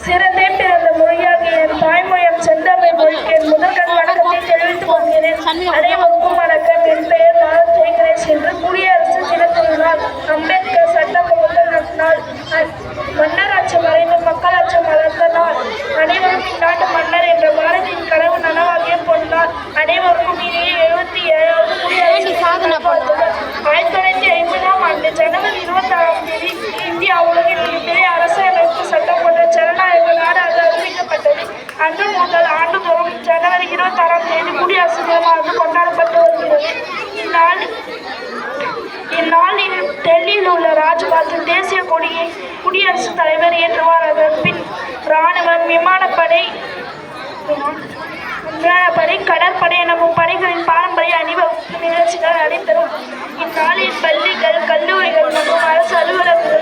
சிறந்தே பிறந்த மொழியாகிய என் தாய்மொழியம் செந்தமிழ் மொழிக்கு என் முதற்கண் வணக்கத்தை தெரிவித்துக் கொள்கிறேன். அனைவருக்கும் வணக்கம். என் பெயர் நாள் ஜெயகணேஷ் என்று குடியரசு தினத்தினால் அம்பேத்கர் சட்டமன்ற நாள், மன்னராட்சி மறைந்து மக்களாட்சி மலர்ந்த நாள், அனைவரும் இந்நாட்டு மன்னர் என்ற பாரதியின் கனவு நனவாகிய பொன்னாள், அனைவருக்கும் இனிய 77வது குடியரசு சாதனை வாழ்த்துக்கள். 1950ஆம் ஆண்டு ஜனவரி 26ஆம் தேதி இந்தியா உலகின் மிகப்பெரிய அரசியலமைப்பு சட்டம் கொண்ட ஜனநாயக நாடாக அறிவிக்கப்பட்டது. அன்று முதல் ஆண்டுதோறும் ஜனவரி 26ஆம் தேதி குடியரசு தினமாக கொண்டாடப்பட்டு வருகிறது. இந்நாளில் டெல்லியில் உள்ள ராஜ்பாத்தில் தேசிய கொடியை குடியரசுத் தலைவர் ஏற்றுவார். அதன் பின் இராணுவம், விமானப்படை, கடற்படை எனவும் படைகளின் பாரம்பரிய அணிவகுப்பு நிகழ்ச்சிகள் நடைபெறும். இந்நாளில் பள்ளிகள், கல்லூரிகள் மற்றும் அரசு அலுவலகங்கள்